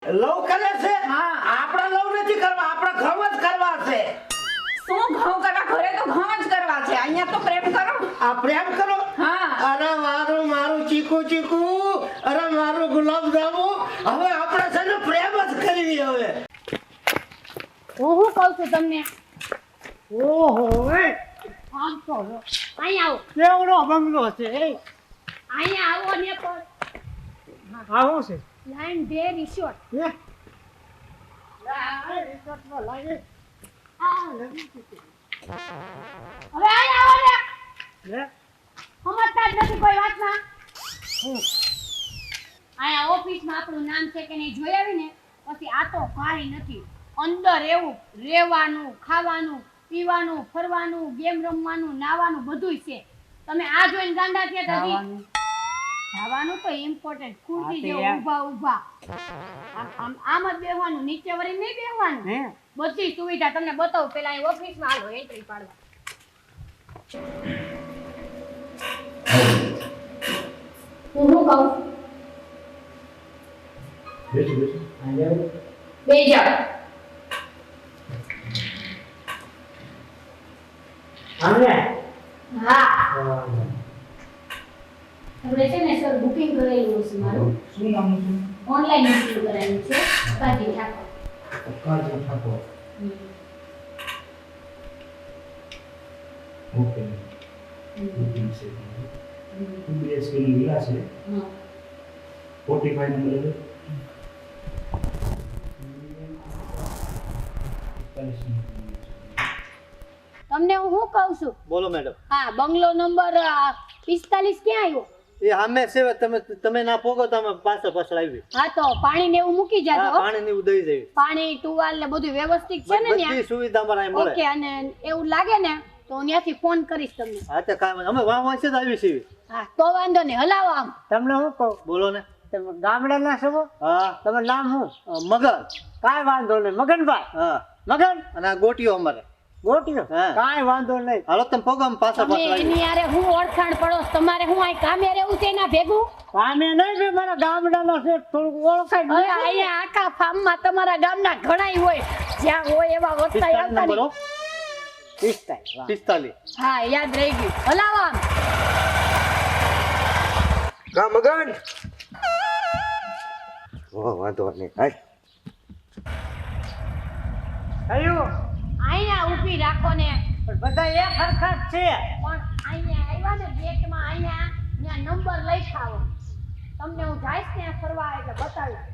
લવ કરે છે? હા. આપણા લવ નથી કરવા, આપણા ઘઉં જ કરવા છે. શું ઘઉં કરવા? ઘરે તો ઘઉં જ કરવા છે, અહીંયા તો પ્રેમ કરો. આ પ્રેમ કરો? હા. અરે મારું ચીકુ ચીકુ, અરે મારું ગુલાબ જાંબુ, હવે આપણે છે ને પ્રેમ જ કરવી હવે. હું શું કહું છું તમને? ઓહો એ આમ તો લો. અહીંયા આવો, કેવડો બંગલો છે એ અહીંયા આવો ને પણ આવું છે લાઈન બે રિસોર્ટ. હે આ રિસોર્ટમાં લાગે હવે અહીંયા આવો ને. લે સમજતા જ નથી કોઈ વાતમાં. અહીંયા ઓફિસમાં આપણું નામ છે કે નહીં જોઈ આવીને પછી આ તો કાંઈ નથી. અંદર એવું રહેવાનું, ખાવાનું, પીવાનું, ફરવાનું, ગેમ રમવાનું, નાવાનું બધુંય છે. તમે આ જોઈને ગાંડા થયા હતા જી. ખાવાનું તો ઇમ્પોર્ટન્ટ. ખુરશી જેવું ઊભા ઊભા આમ જ બેહવાનું, નીચે વળી નહીં બેહવાનું. હે બધી સુવિધા તમને બતાવું. પેલા અહીં ઓફિસમાં હાલો એન્ટ્રી પાડવા. હું શું કહું? બે જાઓ. આને હા આપણે છે ને સર બુકિંગ કરેલું છે મારું. શું નામ છે? ઓનલાઈન બુકિંગ કરાવ્યું છે. કાજી ઠાકોર. કાજી ઠાકોર. ઓકે બુકિંગ છે 2 BHK ની વિલા છે 45 નંબર છે 45 તમને હું શું કહું છું? બોલો મેડમ. હા, બંગલો નંબર 45 ક્યાં આવ્યો? એ સામે છે, તમે ના પોગો તો અમે પાછળ આવી. હા તો પાણી ને એવું મૂકી હા, જાજો. પાણી ની દઈ જઈએ. પાણી ટુવાલ ને બધું વ્યવસ્થિત છે ને બધી ત્યાં? સુવિધા અમારે અહીં મળે. ઓકે. અને એવું લાગે ને તો હું ત્યાંથી ફોન કરીશ તમને. હા તો કાંઈ વાંધો નહીં. અમે વાંચે જ આવી છીએ. હા તો વાંધો નહીં, હલાવો આમ. તમને હું કહું બોલો ને. તમે ગામડાના છો? હા. તમારું નામ શું? મગન. કાંઈ વાંધો નહીં મગનભાઈ. હા. મગન અને આ ગોટીઓ અમારે. ગોટીઓ હા. કાંઈ વાંધો નહીં. હાલો તમે પોગો અમે પાછળ તમે આવી. એની યારે હું ઓળખાણ પડોશ. તમારે હું અહીં કામે રહેવું છે એના ભેગું? કામે નહીં બે મારા ગામડાના છે થોડુંક ઓળખાય હવે અહીંયા આખા ફાર્મમાં તમારા ગામના ઘણાય હોય, જ્યાં હોય એવા વસ્તાઈ આવતા નંબર નહીં. 45. હા યાદ રહી ગયું. હલાવો આમ. કા મગન? વાંધો નહીં. હાય. કયું અહીંયા ઊભી રાખો ને. પણ બધા એક હરખા જ છે. પણ અહીંયા આવ્યા ને ગેટમાં, અહીંયા ત્યાં નંબર લખાવો. તમને હું જઈશ ને ફરવા એટલે બતાવીશ.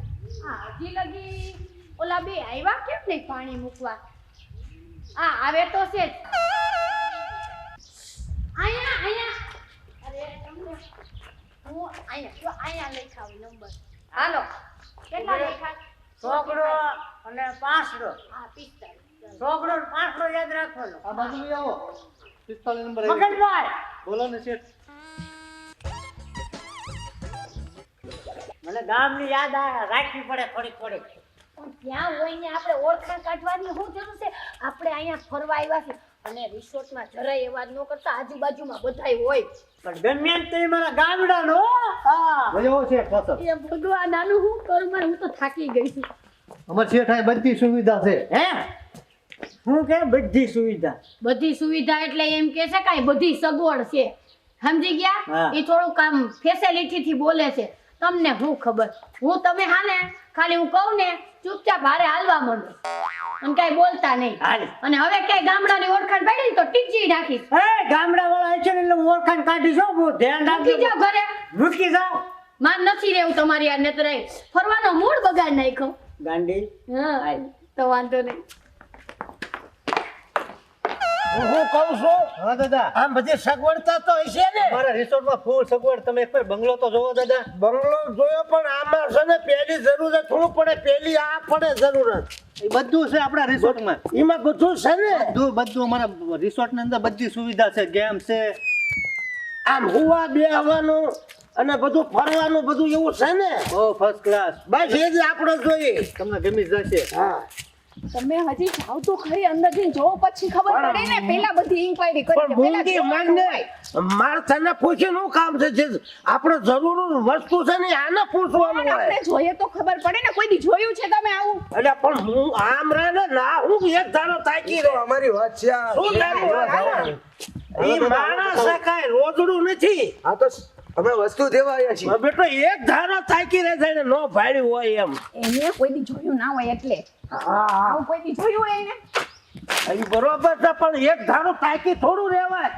હા હજી લગી ઓલા બે આવ્યા કેમ નહીં પાણી મૂકવા? હા આવે તો છે જ. અહીંયા અરે તમને હું અહીંયા લખાવું નંબર. હાલો કેટલા લખા? છોકરો અને પાંસડો. હા 45. છોકરો ને પાંસડો યાદ રાખવાનો. આ બાજુ બી આવો. 45 નંબર આવી. મગનભાઈ બોલો ને શેઠ. મને ગામની યાદ રાખવી પડે થોડીક થોડીક. પણ ત્યાં હોય ને આપણે ઓળખાણ કાઢવાની શું જરૂર છે? આપણે અહીંયા ફરવા આવ્યા છે અને રિસોર્ટમાં જરાય એવા જ ન કરતા, આજુબાજુમાં બધાય હોય. પણ ગમે એમ તો ઈ મારા ગામડાનો હો. હા વયો શેઠ પાછળ. એ ભગવાન આનું શું કરું? મારે હું તો થાકી ગઈ છું. અમારે શેઠ અહીં બધી સુવિધા છે. હે હું કે બધી સુવિધા. બધી સુવિધા એટલે એમ કે છે કાંઈ બધી સગવડ છે, સમજી ગયા? હા. એ થોડુંક આમ ફેસિલિટી થી બોલે છે. તમને શું ખબર? હું તમે હા ને ખાલી હું કહું ને ચૂપચાપ હારે હાલવા માંડો અને કાંઈ બોલતા નહીં. હાલ. અને હવે ક્યાંય ગામડાની ઓળખાણ પડી તો ટીચી નાખીશ. એ ગામડા વાળા છે ને એટલે હું ઓળખાણ કાઢી છું. બહુ ધ્યાન મૂકી રાખજો. જાઓ ઘરે. મૂકી જાઓ માર નથી રહેવું તમારી યાર, નતર ફરવાનો મૂડ બગાડ નાખ્યો. ગાંડી. હા તો વાંધો નહીં. હું કહું છું, હા દાદા. આમ બધી સગવડતા તો હશે ને? અમારા રિસોર્ટમાં ફૂલ સગવડ. તમે એક વાર બંગલો તો જોવો દાદા. બંગલો જોયો પણ આમાં છે ને પહેલી જરૂરત થોડું પડે, પહેલી આ પડે જરૂરત. એ બધું છે આપણા રિસોર્ટમાં. એમાં બધું છે ને? બધું અમારા રિસોર્ટની અંદર બધી સુવિધા છે. ગેમ છે. આમ હુવા બેહવાનું અને બધું ફરવાનું બધું એવું છે ને? ઓ ફર્સ્ટ ક્લાસ. બસ એ જ આપણે જોઈએ. તમને ગમી જશે. હા તમે હજી જાવ તો ખરી અંદર જઈને જોવો પછી ખબર પડે ને પેલા બધી ઇન્ક્વાયરી કરી પણ મૂંગી માનને માર તને પૂછીને શું કામ છે જે આપણે જરૂર વસ્તુ છે ને આને પૂછવાનું હોય આપણે જોઈએ તો ખબર પડે ને કોઈ દી જોયું છે તમે આવું એટલે પણ હું આમ રહે ને ના હું એક ધારો તાકી રહ્યો અમારી વાત છે આ. શું તારું વાત? ઈ માણસ છે કાંઈ રોજડું નથી આ તો અમે વસ્તુ દેવા આવ્યા છીએ. બેટો એક ધારો તાકી રહે છે ને નો ભાડ્યું હોય એમ એને કોઈ દી જોયું ના હોય એટલે હા આવું કોઈ દી જોયું હોય એને ઈ બરોબર છે પણ એક ધારો તાકી થોડું રહેવાય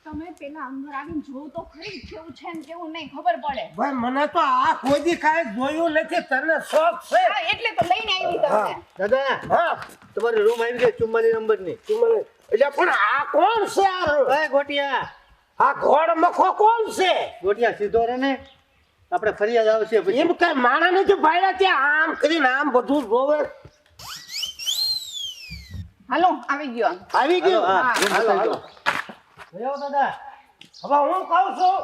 તમે પેલા અંદર આવીને જોવો તો ખરી કેવું છે ને કેવું નહીં ખબર પડે ભાઈ મને તો આ કોઈ દી કાંઈ જોયું નથી તને શોખ છે હા એટલે તો લઈને આવી તમને દાદા હા તમારી રૂમ આવી ગઈ 44 નંબરની. તું મને એટલે પણ આ કોણ છે આ એ ગોટિયા આ ઘોડ મખો કોણ છે ગોટિયા સીધો રહે ને આપણે ફરિયાદ આવશે પછી. એમ કઈ માણા નથી ભાડ્યા ત્યાં આમ કરીને આમ બધું જોવે હાલો આવી ગયો આવી ગયું હા, હા, હાલો હાલો જોયો દાદા હવે હું કહું છું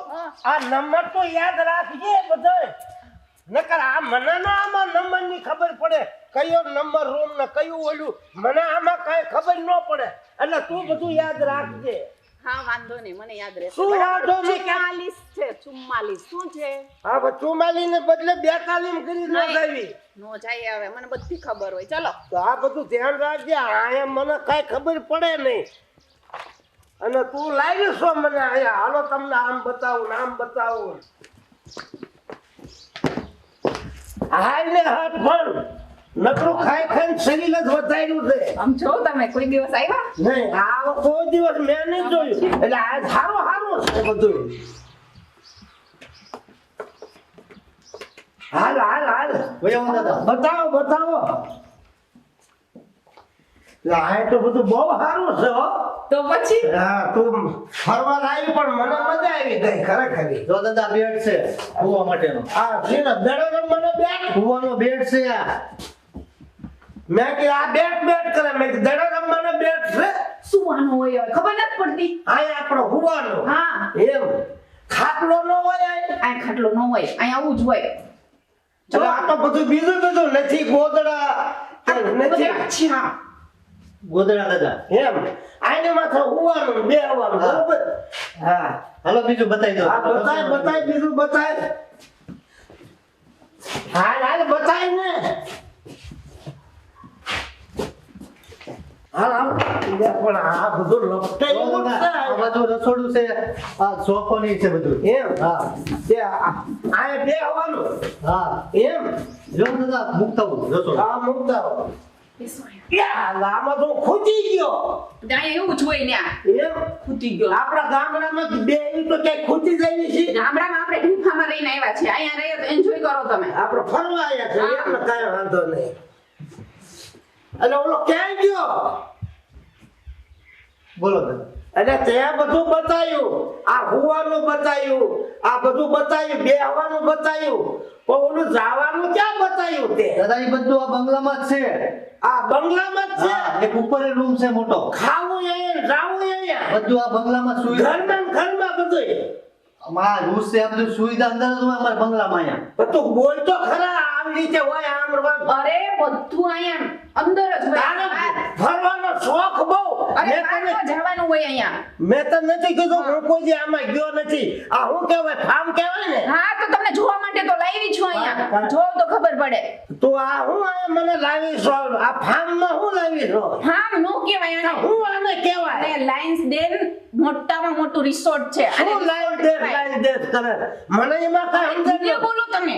આ નંબર તો યાદ રાખજે બધાય નકર આ મને ના આમાં નંબર ની ખબર પડે કયો નંબર રૂમ ને કયું ઓલું મને આમાં કઈ ખબર ન પડે એટલે તું બધું યાદ રાખજે હા વાંધો નહીં મને યાદ રહેશે શું વાંધો નહીં? 44 છે 44 શું છે હા પણ 44 ને બદલે 42 કરી ન નહીં. જાવી નો જાય હવે મને બધી ખબર હોય ચલો તો આ બધું ધ્યાન રાખજે આયા મને કઈ ખબર પડે નહીં અને તું લાવી છો મને આયા હાલો તમને આમ બતાવું ને આમ બતાવું હાલ ને હાથ પણ નકરું ખાઈ ખાઈને શરીર જ વધાર્યું છે આમ જો તમે કોઈ દિવસ આવ્યા નહીં આ કોઈ દિવસ મેં નહીં જોયું એટલે આ સારું સારું છે બધું હાલ હાલ હાલ જોયો દાદા બતાવો બતાવો આ તો બધું બહુ સારું છે હો તો પછી હા તું ફરવા લાવી પણ મને મજા આવી ગઈ ખરેખર જો દાદા બેડ છે સુવા માટેનો. આ છે ને બેડો મને બેટ સુવાનો બેડ છે આ. મેં કે આ બેટ બેટ કરે મેં કીધું દડો રમવાનો બેટ છે સુવાનું હોય હવે ખબર નથી પડતી આ આપણો હુવાનો હા એમ ખાટલો ન હોય આ ખાટલો ન હોય અહીં આવું જ હોય જો આ તો બધું બીજું બધું નથી ગોદડા કે નથી અચ્છા ગોદડા દાદા એમ આને માથે હુવાનું બેહવાનું હા. બરોબર હા હાલો બીજું બતાવી દો. આ બતાય બતાય બીજું બતાય હાલ હાલ બતાય ને હાલ હાલ પણ આ બધું લપટાઈ જો ગયું દાદા, આ છે. બાજુ રસોડું છે આ સોફો ની છે બધું. એમ હા તે આ બેહવાનું હા એમ જો દાદા મુકતા હું રસોડું. આ મુકતા હો. યાર આમાં તો ખૂટી ગયો ત્યાં એવું જ હોય ત્યાં એમ ખૂટી ગયો આપણા ગામડામાં બે તો ક્યાંય ખૂટી જાય છે ગામડામાં આપણે ઢીફામાં રહીને આવ્યા છે અહીંયા રહીએ તો એન્જોય કરો તમે આપણે ફરવા આવ્યા છે હા. એટલે કાંઈ વાંધો નહીં એટલે ઓલો ક્યાં ગયો બોલો દાદા. એટલે ત્યાં બધું બતાવ્યું આ હુવાનું બતાવ્યું આ બધું બતાવ્યું બેહવાનું બતાવ્યું પણ ઓલું જવાનું ક્યાં બતાવ્યું તે દાદા એ બધું આ બંગલામાં જ છે. આ બંગલામાં જ હા છે એક ઉપર રૂમ છે મોટો. ખાવું અહીંયા જાવું અહીંયા બધું આ બંગલામાં સુવિધા. ઘરમાં ને ઘરમાં બધું અમારા રૂમ છે આ બધું સુવિધા અંદર જ હોય અમારા બંગલામાં અહીંયા. પણ તું બોલ તો ખરા આવી રીતે હોય આમ અરે બધું અહીંયા અંદર જ હોય તારે બહાર. ફરવાનો શોખ બહુ અરે મેં બહાર તને તો જવાનું હોય અહીંયા મેં તને નથી કીધું હું કોઈ દી આમાં ગયો નથી આ હું કહેવાય ફાર્મ કહેવાય ને હા તો તમને જોવા માટે તો લાવી છું અહીંયા હા. જો તો ખબર પડે તો આ હું આ મને લાવી છો આ ફાર્મમાં હું લાવી છો હા નો કહેવાય આ આને હું આને કહેવાય અને લાયન્સ ડેન મોટામાં મોટું રિસોર્ટ છે અને હું લાવી દે કરે મને એમાં કાંઈ સમજણ ધીરે બોલો તમે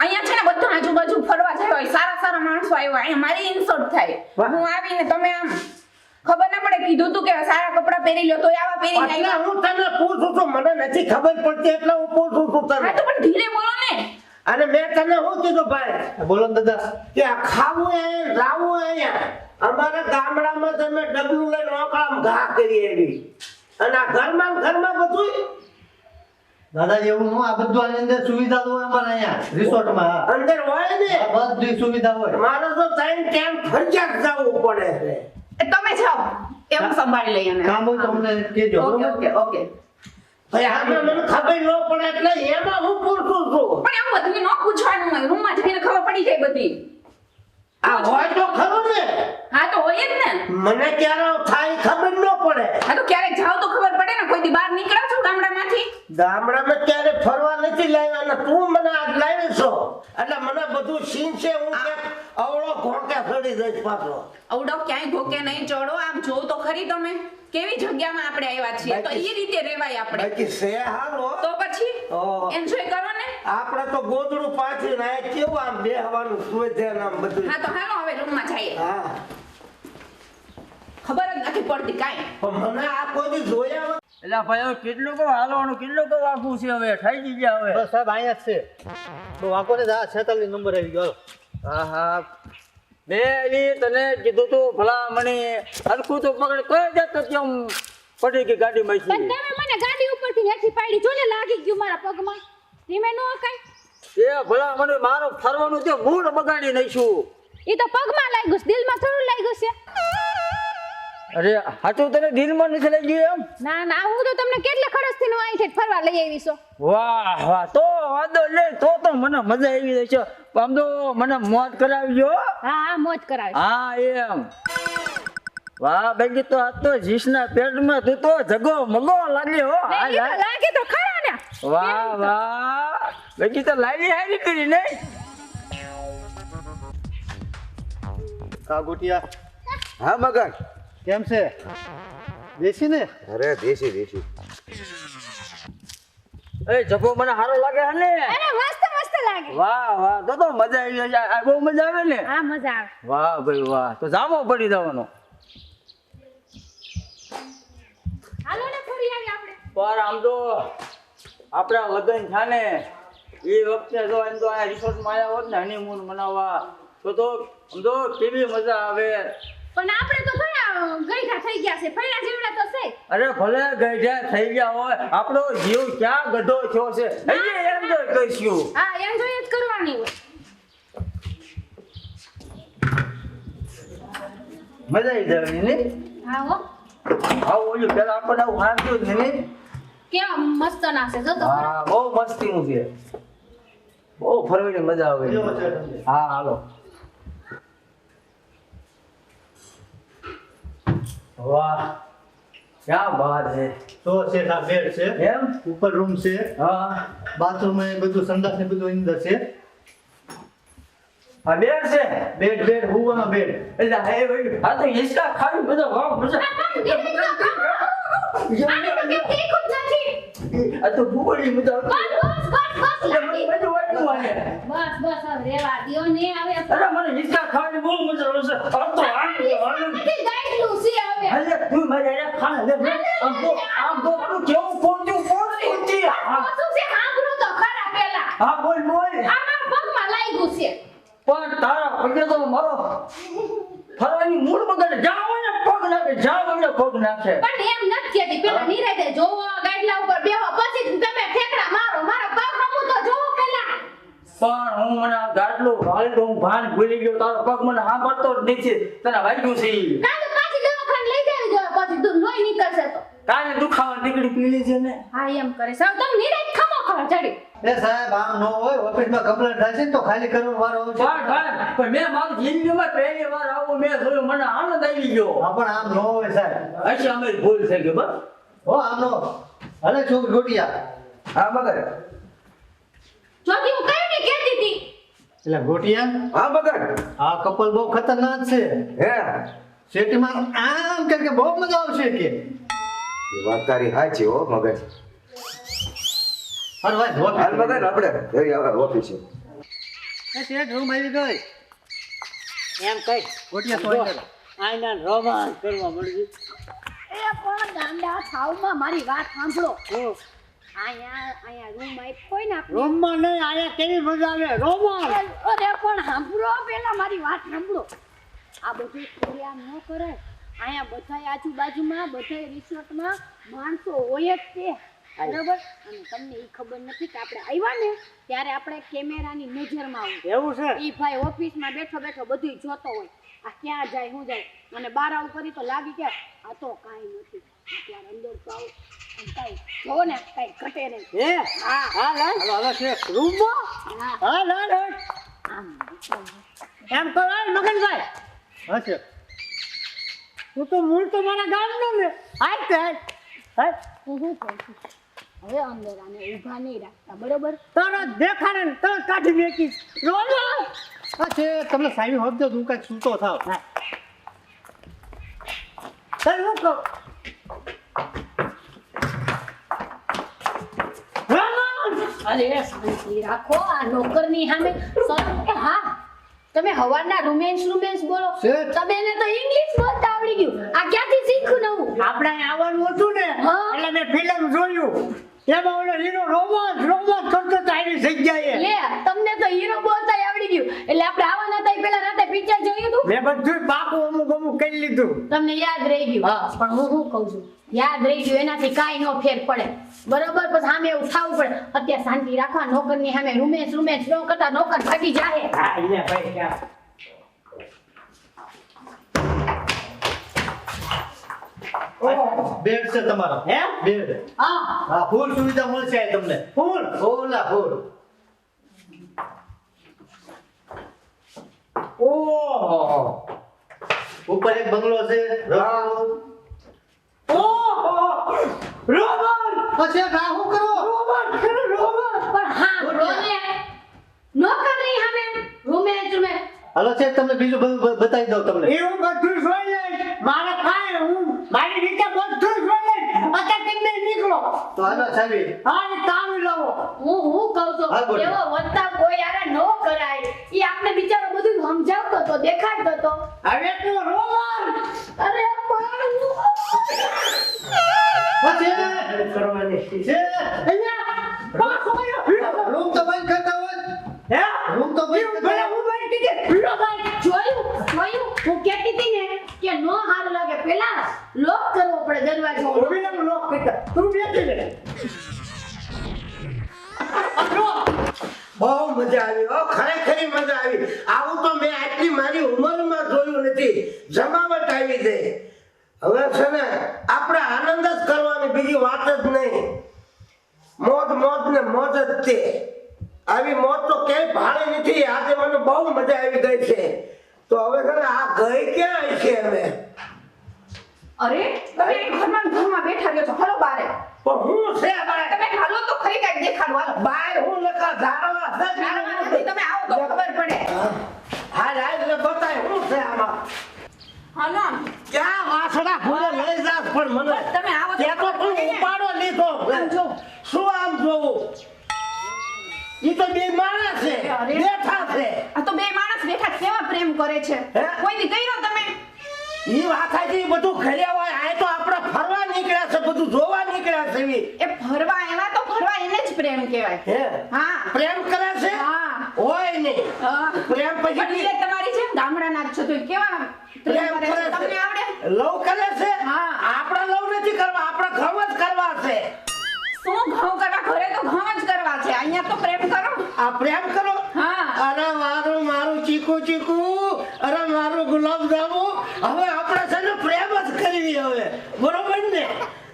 અહીંયા છે ને બધા આજુબાજુ ફરવા જાય હોય સારા સારા માણસો આવ્યા અહીંયા મારી ઇન્સર્ટ થાય વાહ. હું આવીને તમે આમ ખબર ના પડે કીધું તું કે સારા કપડા પહેરી લ્યો તો આવા પહેરી એટલે જાય હું તને પૂછું છું મને નથી ખબર પડતી એટલે હું પૂછું છું હા તને તો પણ ધીરે બોલો ને અને મેં તને શું કીધું ભાઈ બોલો ને દાદા. કે આ ખાવું અહીંયા રાવું અહીંયા અમારા ગામડામાં તમે ડબલું લઈને ઓકળામાં ઘા કરી એવી અને આ ઘરમાં ને ઘરમાં બધું દાદા એવું હું આ બધું આની અંદર સુવિધા તો હોય અમારા અહીંયા રિસોર્ટમાં. હા. અંદર હોય ને આ બધી સુવિધા હોય. મારે તો ટાઈમ ટાઈમ ફરજિયાત જવું પડે છે એ તમે જાઓ એવું સંભાળી લઈએ ને કામ હોય તો અમને કહેજો ઓકે બરોબર? ઓકે ઓકે ભાઈ આમાં મને ખબર ન પડે એટલે એમાં હું પૂછું છું પણ એવું બધું ન પૂછવાનું હોય રૂમમાં જઈને ખબર પડી જાય બધી આ હોય તો ખરું ને હા તો હોય જ ને. મને ક્યારે થાય ખબર ન પડે. હા તો ક્યારેક જાવ તો ખબર પડે ને. કોઈ દી બહાર નીકળ્યા છો ગામડામાંથી? ગામડામાં ક્યારે ફરવા નથી લાવ્યા ને તું મને આજ લાવી છો એટલે મને બધું સીન છે. હું કે અવળો ઘોંકે ચડી જઈશ પાછો. અવડો ક્યાંય ભોકે નહીં ચડો. આમ જોવ તો ખરી તમે કેવી જગ્યામાં આપણે આવ્યા છીએ. તો એ રીતે રેવાય આપણે. બાકી સે હાલો તો પછી ઓહ. એન્જોય કરો ને. આપણે તો ગોદડું પાછી ના કેવું આમ બેહવાનું સુઈ જાય આમ બધું. હા તો હાલો હવે રૂમમાં જઈએ. હા ખબર જ નથી પડતી કાંઈ. પણ મને આ કોઈ દી જોયા વગર એટલે ભાઈ હવે કેટલું કહું હાલવાનું કેટલું કહું આખું છે હવે થઈ ગયા હવે. બસ સાહેબ અહીંયા જ છે તો વાંકો ને આ 46 નંબર આવી ગયો. હા હા મેં એવી તને કીધું તું ભલા મને હરખું તો પકડ કોઈ જતો કેમ પડી ગઈ ગાડી માં પણ તમે મને ગાડી ઉપરથી હેઠી પાડી જો ને લાગી ગયું મારા પગમાં ધીમે નો અકાય એ ભલા મને મારો ફરવાનું તે મૂળ બગાડી નાખ્યું. ઈ તો પગમાં લાગ્યું છે દિલમાં થોડું લાગ્યું છે અરે હાચું તને દિલમાં નથી લઈ ગયું એમ? ના ના હું તો તમને કેટલે ખડસથી નો અહીં ફરવા લઈ આવી છો વાહ વાહ તો વાંધો લે તો મને મજા આવી રહી છે. આમ તો મને મોજ કરાવજો. હા હા મોજ કરાવે હા એમ વાહ બેગી તો આ તો જીસના પેટમાં તું તો જગો મગો લાગ્યો હો. ઈ તો લાગે તો ખરા ને વાહ વાહ બેગી તો લાવી હારી કરી ને. કા ગોટિયા હા મગન. કેમ છે દેશી ને? અરે દેશી દેશી. એ જગો મને સારો લાગે હે ને? અરે મસ્ત મસ્ત લાગે વાહ વાહ તો મજા આવી જાય. આ બહુ મજા આવે ને? હા મજા આવે વાહ ભાઈ વાહ તો જામો પડી જવાનો. હાલો ને ફરી આવી આપણે પર આમ તો આપણા લગ્ન છે ને એ વખતે જો એમ તો આ રિસોર્ટમાં આવ્યા હોત ને હનીમૂન મનાવવા તો આમ તો કેવી મજા આવે. પણ આપણે તો ઘણા ગઈઠા થઈ ગયા છે ફૈડા જેવડા તો છે અરે ભલે ગઈઢા થઈ ગયા હોય આપણો જીવ ક્યાં ગઢો થયો છે હજી એન્જોય કરીશું. હા એન્જોય જ કરવાની હોય મજા આવી જવાની ને. હા હો આવું ઓલું પેલા આપણને આવું હાંધ્યું જ નહીં. કેવા મસ્ત ના છે જો તો હા બહુ મસ્તીનું છે. બહુ ફરવાની મજા આવે. હા હાલો વાહ ક્યાં બાત હે. તો છે આ બેડ છે એમ ઉપર રૂમ છે હા બાથરૂમ માં બધું સંડાસ ને બધું અંદર છે. આ બેડ છે બેડ બેડ હુવાનો બેડ. એટલે હે ભાઈ આ તો હિસકા ખાવી બધો વાહ મજા. આ તો બુબડી મજા આવતી. બસ બસ હવે રેવા દ્યો ને હવે અરે મને હિસકા ખાવાની બહુ મજા આવે છે. આમ તો ગાઈડલું છે હવે અરે તું મારે આ ખાને લે આમ તો આનું કેવું પોંચું પોંચી હા શું છે સાંભળો તો ખરા પેલા હા બોલ બોલ. આમાં પગમાં લાગ્યું છે પણ તારા પગે તો મારો ફરવાની મૂળ બગાડે. જાવ ને પગ નાખે જાવ ને પગ નાખે. પણ એમ નથી કહેતી પેલા નિરાતે જોવો ગાઈડલા ઉપર બેહો પછી તમે ઠેકડા મારો મારો પગ હમું તો જોવો પેલા પણ હું મને આ ગાડલું હાલ તો હું ભાન ભૂલી ગયો. તારો પગ મને સાંભળતો જ નથી. તને વાગ્યું છે ઈ. કાલે પાછી દવાખાને લઈ જાવી જો પછી તું લોહી નીકળશે તો કાલે દુખાવા નીકળી પીલી છે ને. હા એમ કરે સાવ તમે નિરાત ખમો ખા ચડી એ સાહેબ આમ ન હોય ઓફિસમાં કમ્પ્લેન્ટ થાય છે ને તો ખાલી કરવાનો વારો આવે છે. પણ મેં મારી જિંદગીમાં પહેલી વાર આવું મેં જોયું. મને આનંદ આવી ગયો. હા પણ આમ ન હોય સાહેબ. હશે અમે ભૂલ થઈ ગઈ બસ. હો આમ ન અરે છોકરી ગોટિયા હા મગન. જોતી હું કઈ ને કહેતી હતી એટલે ગોટિયા હા મગન. આ કપલ બહુ ખતરનાક છે. હે સિટીમાં આમ કે બહુ મજા આવશે કે એ વાત તારી સાચી હો મગન. અરે ભાઈ હાલ મગન આપણે જઈ આવે ઓફિસે. શેઠ રૂમ આવી ગઈ એમ કઈ ગોટિયા તો અંદર. આઈના રોમાન્સ કરવા મળ્યું. એ પણ ગાંડા થાવમાં મારી વાત સાંભળો અહીંયા રૂમ આઈ કોઈ ના રોમમાં નહીં આયા કેવી મજા આવે રોમાન્સ. અરે પણ સાંભળો પેલા મારી વાત સાંભળો આ બધું થોડી આમ ન કરાય અહીંયા બધાય આજુબાજુમાં બધાય રિસોર્ટમાં માણસો હોય જ તે બરાબર અને તમને એ ખબર નથી કે આપણે આવ્યા ને ત્યારે આપણે કેમેરાની નજરમાં આવું એવું છે ઈ ભાઈ ઓફિસમાં બેઠો બેઠો બધું જોતો હોય આ ક્યાં જાય હું જાય અને બાર આવું કરી તો લાગી કે આ તો કાંઈ નથી અત્યારે અંદર તો આવું અને કાંઈ જોવો ને કાંઈ ઘટે નહીં હે હા હા લાલ હાલો શેખ રૂમમાં હા હા લાલ આમ એમ કરાય મગનભાઈ હશે તું તો મૂળ તો મારા ગામનો ને હાલ તે હાલ હું શું કહું છું હવે અંદર આને ઊભા નહીં રાખતા બરોબર તરત દેખાડે ને તરત કાઢી મેકીશ રોજો અચ્છે તમને સાહેબ હબજો તું કાંઈક સૂતો થાવ હા ચાલ હું કહું અરે શાંતિ રાખો આ નોકરની સામે શરમ કે હા તમે હવારના રોમેન્સ બોલો શેઠ. તમે એને તો ઇંગ્લિશ બોલતા આવડી ગયું આ ક્યાંથી શીખ્યું નવું આપણે અહીં આવવાનું હતું ને હા. એટલે મેં ફિલ્મ જોયું એમાં ઓલો હીરો રોમાંસ કરતો તો આવી જગ્યાએ લે તમને તો હીરો બોલતા આવડી ગયું એટલે આપણે આવવાના હતા પેલા રાતે પિક્ચર જોયું હતું મેં બધું પાકું અમુક કરી લીધું તમને યાદ રહી ગયું હા. પણ હું શું કહું છું યાદ રહી ગયું એનાથી કાંઈ નો ફેર પડે બરોબર પછી સામે એવું થવું પડે અત્યારે શાંતિ રાખવા નોકરની સામે રૂમેશ ન કરતા નોકર ભાગી જાય હા લે ભાઈ ક્યાં બેડ છે તમારો હે બેડ હા હા ફૂલ સુવિધા મળશે અહીં તમને ફૂલ ઓલા ફૂલ ઓહો ઉપર એક બંગલો છે રસોડું. ઓહો રોબોટ પછી આ હું કરો રોબોટ પણ હા રોને નોકરની સામે રૂમેશ હાલો છે તમને બીજું બધું બતાવી દઉં તમને એવું બધું જોઈ લે મારે કાંઈ હું મારી રીતે બધું જોઈ લે અત્યારે તમને નીકળો તો હાલો સાહેબ હા ને કામ લાવો હું કહું છું હા, બોલો. એવો વર્તાવ કોઈ યારે ન કરાય ઈ આપણે બિચારો બધું સમજાવતો તો દેખાડતો તો હવે તું રોમન અરે પછી કરવાની છે અહીંયા પાછો ગયો રૂમ તો બંધ કરતા હોય હે રૂમ તો બંધ ભલે હું બંધ કરી દે જોયું હું કહેતી હતી ને કે નો હાર લાગે પેલા લોક કરવો પડે દરવાજો ઓબીના લોક કરતા તું બેઠી રે બહુ મજા આવી હો ખરેખરી મજા આવી આવું તો મેં આટલી મારી ઉંમરમાં જોયું નથી જમાવટ આવી છે હવે છે ને આપણે આનંદ જ કરવાની બીજી વાત જ નહીં મોજ ને મોજ જ તે આવી મોજ તો ક્યાંય ભાડે નથી આજે મને બહુ મજા આવી ગઈ છે તો હવે છે ને આ ગઈ ક્યાં છે હવે અરે તમે ઘરમાં બેઠા રહ્યો છો હલો બારે પણ હું છે બાય તમે હાલો તો ખરી કાંઈક દેખાડો હાલો બાય હું લખા ધારવા જાણવા નથી, તમે આવો તો ખબર પડે હાલ એટલે બતાય હું છે આમાં હાલો ક્યાં વાસણા ભૂલે લઈ જાસ પણ મને બસ તમે આવો તો ત્યાં તો ખબર તું પડે ને. ઉપાડો લીધો આમ જો. શું આમ જોવું ઈ તો બે માણસ છે અરે. બેઠા છે આ તો બે માણસ બેઠા કેવા પ્રેમ કરે છે હે? કોઈ દી કર્યો તમે ઈ વાખાજી બધું ઘર્યા હોય આ તો આપણે ફરવા નીકળ્યા છે બધું જોવા નીકળ્યા છે ઈ. એ ફરવા એવા તો ફરવા એને જ પ્રેમ કહેવાય હે હા પ્રેમ કરે છે હા. હોય નહીં હા. પ્રેમ પણ પછી એ તમારી જેમ ગામડાના જ છો તો એ કેવા પ્રેમ કરે છે તમને આવડે લવ કરે છે હા. આપણે લવ નથી કરવા આપણે ઘઉં જ કરવા છે શું ઘઉં કરવા ઘરે તો ઘઉં જ કરવા છે અહીંયા તો પ્રેમ કરો આ પ્રેમ કરો હા અરે મારું ચીકુ અરે મારું ગુલાબ જાંબુ હવે આપણે છે ને પ્રેમ જ કરવી હવે બરોબર ને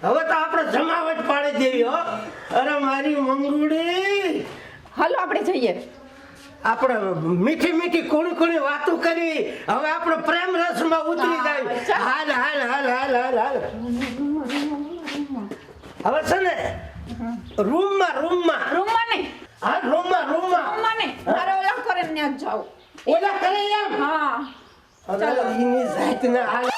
હવે તો આપણે જમાવટ પાડી દેવી હો અરે મારી મંગુડી હાલો આપણે જઈએ આપણે મીઠી મીઠી કોણી વાતો કરી હવે આપણે પ્રેમ રસમાં ઉતરી હા, જાય ચાલ. હાલ હવે છે ને રૂમમાં રૂમમાં નહીં હા રૂમમાં રૂમમાં નહીં મારે ઓલા કરે ને ત્યાં જ જાવ ઓલા કરે એમ હા અરે એની જાતના હાલ